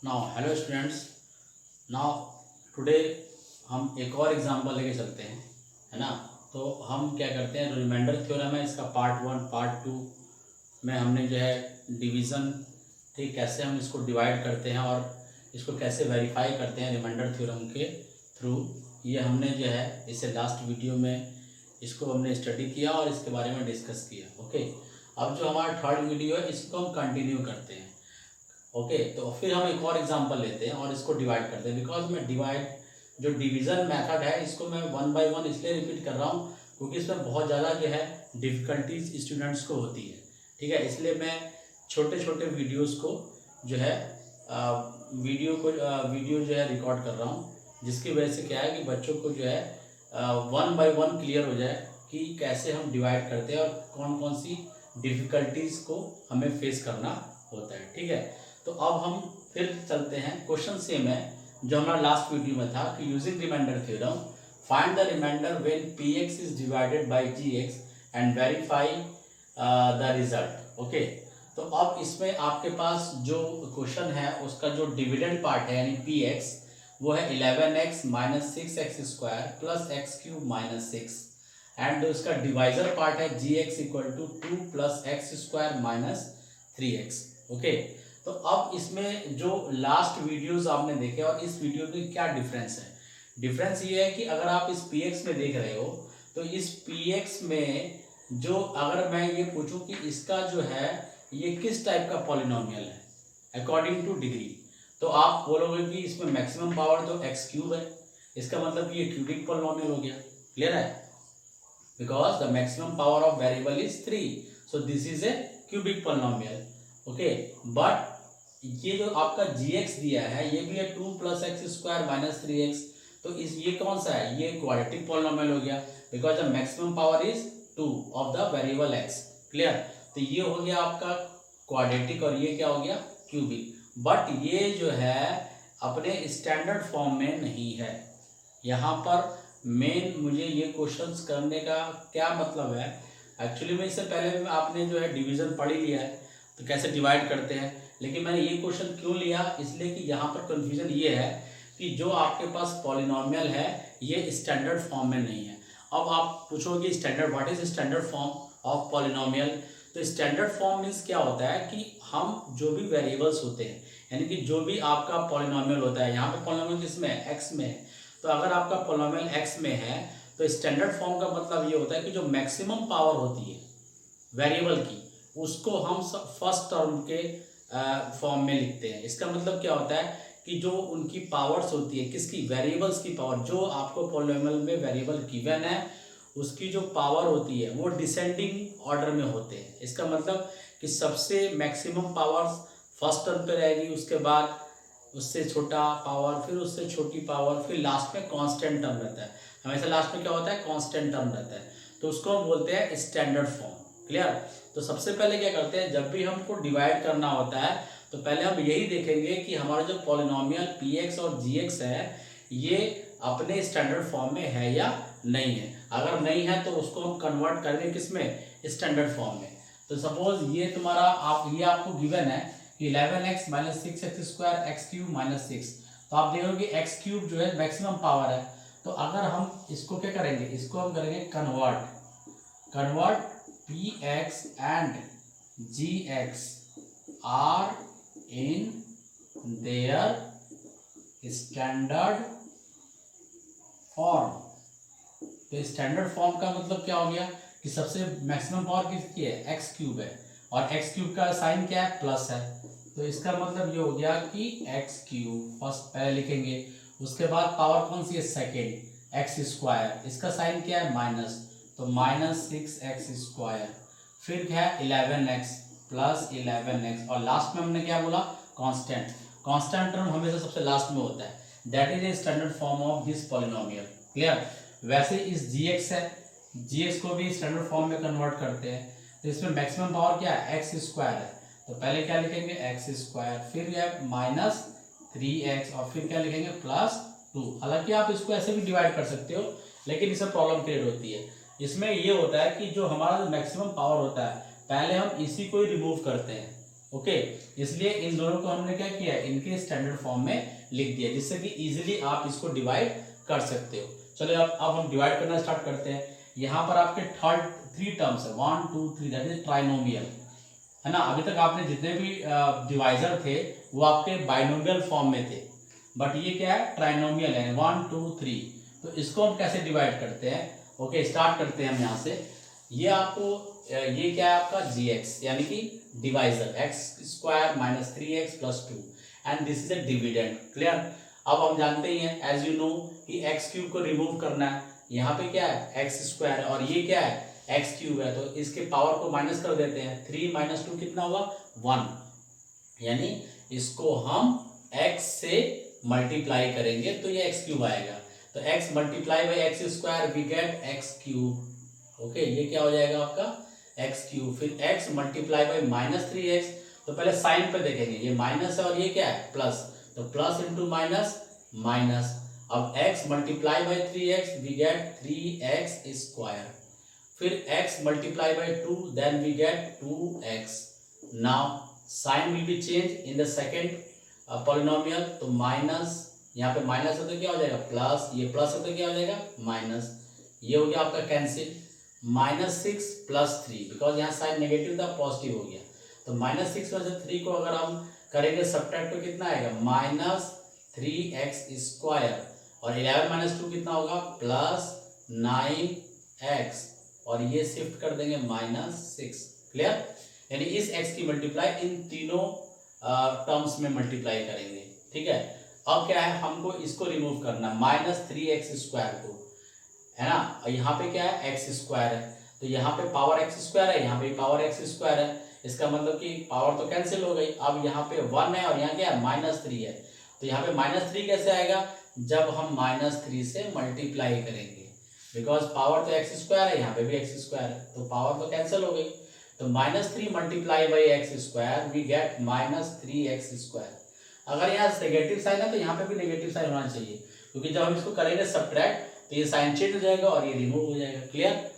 Now hello students. Now today हम एक और एग्जांपल लेके चलते हैं, है ना। तो हम क्या करते हैं, रिमाइंडर थ्योरम है, इसका पार्ट 1 पार्ट 2 में हमने जो है डिवीज़न, ठीक, कैसे हम इसको डिवाइड करते हैं और इसको कैसे वेरीफाई करते हैं रिमाइंडर थ्योरम के थ्रू, ये हमने जो है इससे लास्ट वीडियो में इसको हमने स्टडी किया और इसके बारे में डिस्कस किया। ओके, अब जो हमारा थर्ड वीडियो है इसको हम कंटिन्यू करते हैं। ओके, तो फिर हम एक और एग्जांपल लेते हैं और इसको डिवाइड करते हैं। बिकॉज मैं जो डिवीज़न मेथड है इसको मैं 1 बाय 1 इसलिए रिपीट कर रहा हूँ क्योंकि इसमें बहुत ज़्यादा जो है डिफ़िकल्टीज स्टूडेंट्स को होती है, ठीक है। इसलिए मैं छोटे छोटे वीडियोस को जो है वीडियो जो है रिकॉर्ड कर रहा हूँ, जिसकी वजह से क्या है कि बच्चों को जो है 1 बाय 1 क्लियर हो जाए कि कैसे हम डिवाइड करते हैं और कौन कौन सी डिफ़िकल्टीज को हमें फेस करना होता है, ठीक है। तो अब हम फिर चलते हैं, क्वेश्चन सेम है जो हमारा लास्ट वीडियो में था कि using remainder theorem find the remainder when px is divided by gx and verify the result. Okay, तो अब इसमें आपके पास जो क्वेश्चन है उसका जो डिविडेंड पार्ट है यानी px वो है 11x minus 6x square plus x cube minus 6 and उसका डिवाइजर पार्ट है gx equal to 2 plus x square minus 3x। Okay, तो अब इसमें जो लास्ट वीडियोस आपने देखे और इस वीडियो में क्या डिफरेंस है, डिफरेंस ये है कि अगर आप इस px में देख रहे हो तो इस px में जो अगर मैं ये पूछूं कि इसका जो है ये किस टाइप का पॉलिनोमियल है अकॉर्डिंग टू डिग्री, तो आप बोलोगे कि इसमें मैक्सिमम पावर तो एक्स क्यूब है, इसका मतलब कि ये क्यूबिक पॉलिनोमियल हो गया। क्लियर है? Because the maximum power of variable is 3, so this is a cubic polynomial. Okay, but ये जो आपका gx दिया है ये भी है 2 plus x square minus 3x, तो इस ये कौन सा है, ये क्वाड्रेटिक पॉलिनोमियल हो गया because the maximum power is 2 of the variable x। Clear? तो ये हो गया आपका क्वाड्रेटिक और ये क्या हो गया, क्यूबिक। बट ये जो है अपने स्टैंडर्ड फॉर्म में नहीं है। यहाँ पर मेन मुझे ये क्वेश्चंस करने का क्या मतलब है, एक्चुअली में इससे पहले आपने जो है डिवीज़न पढ़ ही लिया है तो कैसे डिवाइड करते हैं, लेकिन मैंने ये क्वेश्चन क्यों लिया, इसलिए कि यहाँ पर कंफ्यूजन ये है कि जो आपके पास पॉलिनोमियल है ये स्टैंडर्ड फॉर्म में नहीं है। अब आप पूछोगे standard, what is standard form of polynomial, तो स्टैंडर्ड फॉर्म मीन्स क्या होता है कि हम जो भी वेरिएबल्स होते हैं यानी कि जो भी आपका पॉलिनोमियल होता है, यहाँ पे पॉलिनोमियल किसमें है, एक्स में है, तो अगर आपका पॉलिनोमियल एक्स में है तो स्टैंडर्ड फॉर्म का मतलब ये होता है कि जो मैक्सिमम पावर होती है वेरिएबल की उसको हम फर्स्ट टर्म के फॉर्म में लिखते हैं। इसका मतलब क्या होता है कि जो उनकी पावर्स होती है, किसकी, वेरिएबल्स की पावर, जो आपको पॉलिनोमियल में वेरिएबल गिवन है उसकी जो पावर होती है वो डिसेंडिंग ऑर्डर में होते हैं। इसका मतलब कि सबसे मैक्सिमम पावर फर्स्ट टर्म पे रहेगी, उसके बाद उससे छोटा पावर, फिर उससे छोटी पावर, फिर लास्ट में कांस्टेंट टर्म रहता है। हमेशा लास्ट में क्या होता है, कांस्टेंट टर्म रहता है, तो उसको हम बोलते हैं स्टैंडर्ड फॉर्म। क्लियर? तो सबसे पहले क्या करते हैं, जब भी हमको डिवाइड करना होता है तो पहले हम यही देखेंगे कि हमारा जो पॉलिनोमियल px और gx है ये अपने स्टैंडर्ड फॉर्म में है या नहीं है। अगर नहीं है तो उसको हम कन्वर्ट करेंगे किसमें, स्टैंडर्ड फॉर्म में। तो सपोज ये तुम्हारा ये आपको गिवन है कि 11x minus 6x square x cube minus 6, तो आप देखोगे कि एक्स क्यूब जो है मैक्सिमम पावर है, तो अगर हम इसको क्या करेंगे, इसको हम करेंगे convert px and gx are in their standard form। तो स्टैंडर्ड फॉर्म का मतलब क्या हो गया कि सबसे मैक्सिमम पावर किसकी है, एक्स क्यूब है, और एक्स क्यूब का साइन क्या है, प्लस है, तो इसका मतलब ये हो गया कि एक्स क्यूब फर्स्ट पहले लिखेंगे, उसके बाद पावर कौन सी है, सेकेंड, एक्स स्क्वायर, इसका साइन क्या है, माइनस, तो माइनस 6x स्क्वायर, फिर क्या है 11x प्लस 11x, और लास्ट में हमने क्या बोला, कांस्टेंट। कांस्टेंट टर्म हमेशा सबसे लास्ट में होता है, that is a standard form of this polynomial. Clear? वैसे इस gx है, gx को भी स्टैंडर्ड फॉर्म में कन्वर्ट करते हैं, तो इसमें मैक्सिमम पावर क्या है, एक्स स्क्वायर है, तो पहले क्या लिखेंगे, एक्स स्क्वायर, फिर क्या है माइनस 3x, और फिर क्या लिखेंगे, प्लस 2। हालांकि आप इसको ऐसे भी डिवाइड कर सकते हो, लेकिन इससे प्रॉब्लम क्रिएट होती है। इसमें ये होता है कि जो हमारा जो मैक्सिमम पावर होता है पहले हम इसी को ही रिमूव करते हैं, ओके, इसलिए इन दोनों को हमने क्या किया, इनके स्टैंडर्ड फॉर्म में लिख दिया, जिससे कि इजीली आप इसको डिवाइड कर सकते हो। चलो अब हम डिवाइड करना स्टार्ट करते हैं। यहाँ पर आपके थ्री टर्म्स है, 1 2 3, दैट इज ट्राइनोमियल, है ना। अभी तक आपने जितने भी डिवाइजर थे वो आपके बाइनोमियल फॉर्म में थे, बट ये क्या है, ट्राइनोमियल है, 1 2 3। तो इसको हम कैसे डिवाइड करते हैं? ओके, स्टार्ट करते हैं हम यहाँ से। ये आपको ये क्या है आपका gx, यानी कि divisor x square minus 3x plus 2, and this is a dividend. Clear? अब हम जानते ही हैं एज यू नो कि एक्स क्यूब को रिमूव करना है। यहाँ पे क्या है, एक्स स्क्वायर है, और ये क्या है, एक्स क्यूब है, तो इसके पावर को माइनस कर देते हैं। 3 माइनस 2 कितना होगा, 1, यानी इसको हम x से मल्टीप्लाई करेंगे तो ये एक्स क्यूब आएगा। तो x multiply by x square we get x cube. Okay, ये क्या हो जाएगा आपका, एक्स क्यूब। फिर x multiply by minus 3x, तो पहले साइन पे देखेंगे, ये माइनस है और ये क्या है, प्लस, तो प्लस इंटू माइनस माइनस। अब x multiply by 3x we get 3x square. फिर x multiply by 2 then we get 2x। Now sign will be change in the second polynomial, तो माइनस, यहाँ पे माइनस है तो क्या हो जाएगा, प्लस, ये प्लस है तो क्या हो जाएगा, माइनस, ये हो गया आपका कैंसिल। -6 प्लस 3, बिकॉज यहाँ साइन नेगेटिव था, पॉजिटिव हो गया, तो -6 में से 3 को अगर हम करेंगे सब्ट्रैक्ट तो कितना आएगा, -3x स्क्वायर, और 11 माइनस 2 कितना होगा, +9x, और ये शिफ्ट कर देंगे -6। क्लियर? यानी इस x की मल्टीप्लाई इन तीनों टर्म्स में मल्टीप्लाई करेंगे। ठीक है, अब क्या है, हमको इसको रिमूव करना, -3x स्क्वायर को, है ना। और यहाँ पे क्या है, एक्स स्क्वायर है, तो यहाँ पे पावर एक्स स्क्वायर है, यहाँ पे पावर एक्स स्क्वायर है, इसका मतलब कि पावर तो कैंसिल हो गई। अब यहाँ पे 1 है और यहाँ क्या है, -3 है, तो यहाँ पे -3 कैसे आएगा, जब हम -3 से मल्टीप्लाई करेंगे, बिकॉज पावर तो एक्स स्क्वायर है, यहाँ पे भी एक्स स्क्वायर है, तो पावर तो कैंसिल हो गई। तो -3 multiply by x square we get -3x square. अगर यहाँ नेगेटिव साइन है तो यहाँ पे भी नेगेटिव साइन होना चाहिए, क्योंकि जब हम इसको करेंगे सब्ट्रैक्ट तो ये साइन चेंज हो जाएगा और ये रिमूव हो जाएगा। क्लियर?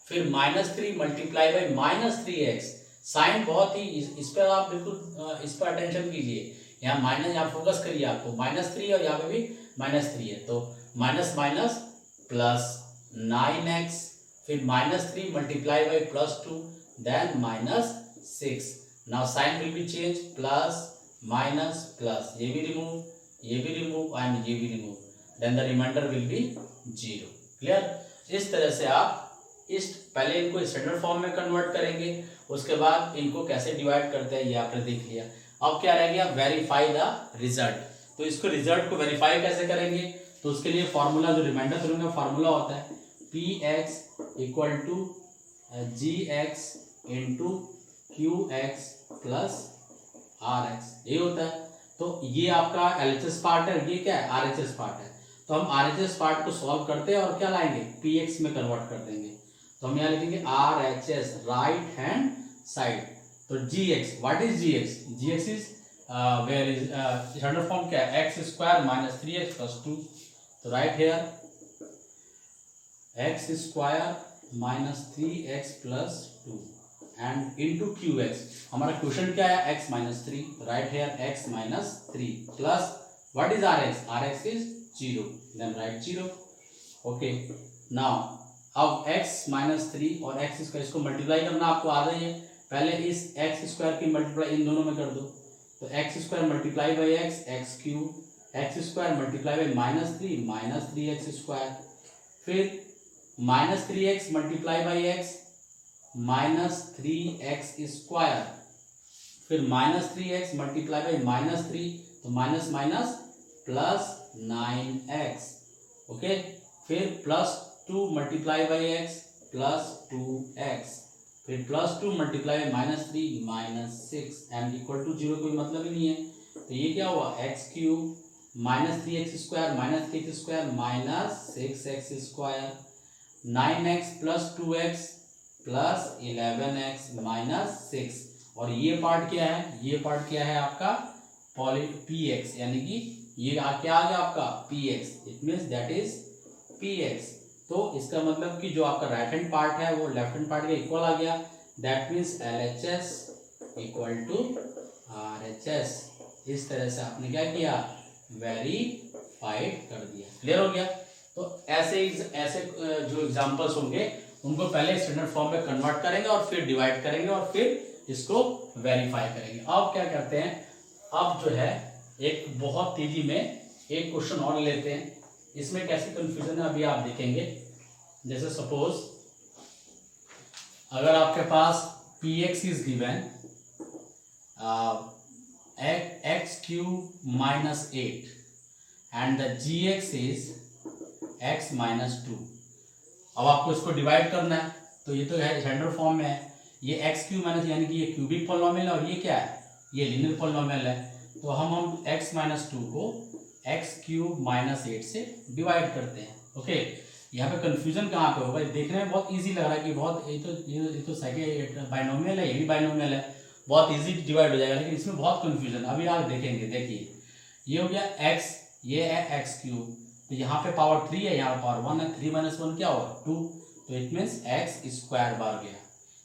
फिर -3 मल्टीप्लाई बाई -3x, साइन बहुत ही, इस पर आप बिल्कुल इस पर अटेंशन कीजिए, यहाँ माइनस, यहाँ फोकस करिए आपको, -3 और यहाँ पे भी -3 है, तो माइनस माइनस प्लस 9x, फिर -3 multiply by +2 then -6। Now sign will be change, plus minus plus, ये भी रिमूव, ये भी रिमूव एंड ये भी remove, then the remainder will be 0। Clear? इस तरह से आप पहले इनको स्टैंडर्ड फॉर्म में कन्वर्ट करेंगे, उसके बाद इनको कैसे डिवाइड करते हैं ये आपने देख लिया। अब क्या रह गया, वेरीफाई द रिजल्ट। तो इसको रिजल्ट को वेरीफाई कैसे करेंगे, तो उसके लिए फॉर्मूला, जो रिमाइंडर थ्योरम का फॉर्मूला होता है, px equal to gx into qx plus rx, ये होता है। तो ये आपका LHS पार्ट है, ये क्या है, RHS पार्ट है। तो हम RHS पार्ट को सॉल्व करते हैं और क्या लाएंगे, px में कन्वर्ट कर देंगे। तो हम यहाँ लिखेंगे RHS, राइट हैंड साइड। तो gx, what is gx, gx is where is standard form क्या है, x square minus 3x plus 2। तो right here x square minus 3x plus 2 and into qx। हमारा क्वेश्चन क्या है, x minus 3, right here x minus 3 plus what is rx, rx is 0, then right 0। Okay, now अब x minus 3 और x square, इसको multiply करना आपको आ रही है, पहले इस x स्क्वायर की मल्टीप्लाई इन दोनों में कर दो, तो x square multiply by x, x cube, x square multiply by minus 3x square, फिर -3x multiply by x, -3x square, फिर -3x मल्टीप्लाई बाई -3, तो minus minus plus 9x। Okay, फिर +2 multiply by x plus 2x, फिर +2 multiply by -3 -6 and equal to 0, कोई मतलब ही नहीं है। तो ये क्या हुआ, x cube -3x square -6x square, 9x plus 2x plus 11x minus 6, और ये पार्ट क्या है, ये पार्ट क्या है आपका px, यानी कि ये क्या आ गया आपका px, it means that is px। तो इसका मतलब कि जो आपका राइट हैंड पार्ट है वो लेफ्ट हैंड पार्ट के इक्वल आ गया, that means LHS equal to RHS। इस तरह से आपने क्या किया, वेरीफाइड कर दिया। क्लियर हो गया। तो ऐसे जो एग्जांपल्स होंगे उनको पहले स्टैंडर्ड फॉर्म में कन्वर्ट करेंगे और फिर डिवाइड करेंगे और फिर इसको वेरीफाई करेंगे। अब क्या करते हैं, अब जो है एक बहुत तेजी में एक क्वेश्चन और लेते हैं। इसमें कैसी कंफ्यूजन है अभी आप देखेंगे। जैसे सपोज अगर आपके पास px is given x cube minus 8 and the gx is x minus 2। अब आपको इसको डिवाइड करना है, तो ये तो है स्टैंडर्ड फॉर्म में है। ये x क्यूब माइनस यानी कि ये क्यूबिक पॉलिनोमियल है और ये क्या है, ये लीनियर पॉलिनोमियल है। तो हम x माइनस 2 को x क्यूब माइनस 8 से डिवाइड करते हैं। ओके, यहाँ पे कंफ्यूजन कहाँ पे होगा, देखने में बहुत इजी लग रहा है कि बहुत ये तो सेकंड बाइनोमियल है, ये भी बाइनोमियल है, बहुत इजी डिवाइड हो जाएगा, लेकिन इसमें बहुत कंफ्यूजन अभी आप देखेंगे। देखिए ये हो गया x, ये है x क्यूब, तो यहाँ पे पावर 3 है, यहाँ पे पावर 1 है, 3 माइनस 1 क्या होगा 2, तो it means x square bar गया,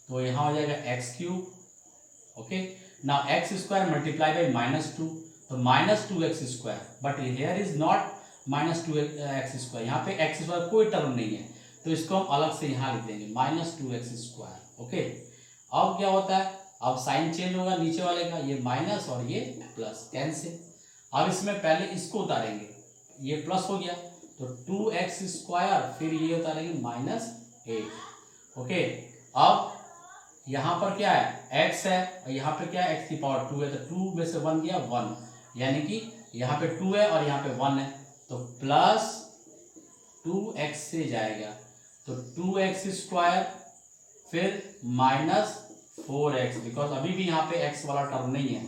तो यहाँ हो जाएगा x cube. Okay, now x square multiply by minus 2, तो minus 2x square, but here is not minus 2x square, यहाँ पे x स्क्वायर कोई टर्म नहीं है, तो इसको हम अलग से यहाँ लिख देंगे माइनस 2x स्क्वायर। ओके, अब क्या होता है, अब साइन चेंज होगा नीचे वाले का, ये माइनस और ये प्लस, कैंसिल। अब इसमें पहले इसको उतारेंगे, ये प्लस हो गया तो 2x स्क्वायर, फिर ये उतारेंगे माइनस 8। ओके, अब यहाँ पर क्या है x है और यहाँ पे क्या है x की पावर 2 है, तो 2 में से 1 गया 1, यानी कि यहाँ पे 2 है और यहाँ पे 1 है, तो प्लस 2x से जाएगा, तो 2x स्क्वायर फिर माइनस 4x, बिकॉज अभी भी यहाँ पे x वाला टर्म नहीं है,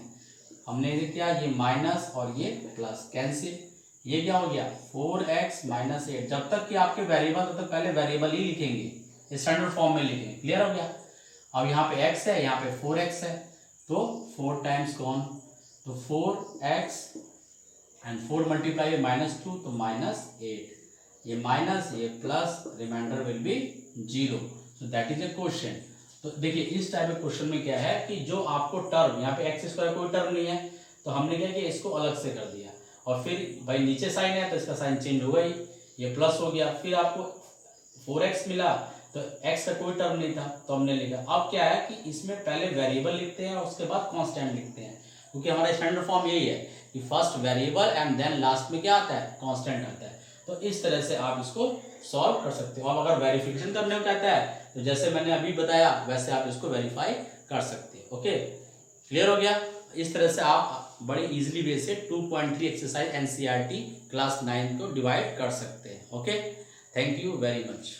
हमने ये क्या, ये माइनस और ये प्लस, कैंसिल। ये क्या हो गया 4x माइनस 8। जब तक कि आपके वेरिएबल, तब तक पहले वेरिएबल ही लिखेंगे, स्टैंडर्ड फॉर्म में लिखेंगे। क्लियर हो गया। अब यहाँ पे x है, यहाँ पे 4x है, तो 4 टाइम्स कौन, तो 4x एंड 4 मल्टीप्लाई माइनस 2, तो माइनस 8, ये माइनस ये plus, remainder will be 0। So that is a question. तो देखिए इस टाइप के क्वेश्चन में क्या है कि जो आपको टर्म, यहाँ पे x स्क्वायर कोई टर्म नहीं है, तो हमने क्या किया, इसको अलग से कर दिया, और फिर भाई नीचे साइन है तो इसका साइन चेंज होगा ही, ये प्लस हो गया, फिर आपको 4x मिला, तो x का कोई टर्म नहीं था तो हमने लिखा। अब क्या है कि इसमें पहले वेरिएबल लिखते हैं और उसके बाद कांस्टेंट लिखते हैं, क्योंकि हमारा स्टैंडर्ड फॉर्म यही है कि first variable and then last में क्या आता है, कांस्टेंट आता है। तो इस तरह से आप इसको सॉल्व कर सकते हो। अब अगर वेरिफिकेशन करने को कहता है तो जैसे मैंने अभी बताया वैसे आप इसको वेरीफाई कर सकते हैं। ओके, क्लियर हो गया। इस तरह से आप बड़ी इजीली वे से 2.3 एक्सरसाइज NCERT क्लास 9 को डिवाइड कर सकते हैं। Okay, thank you very much.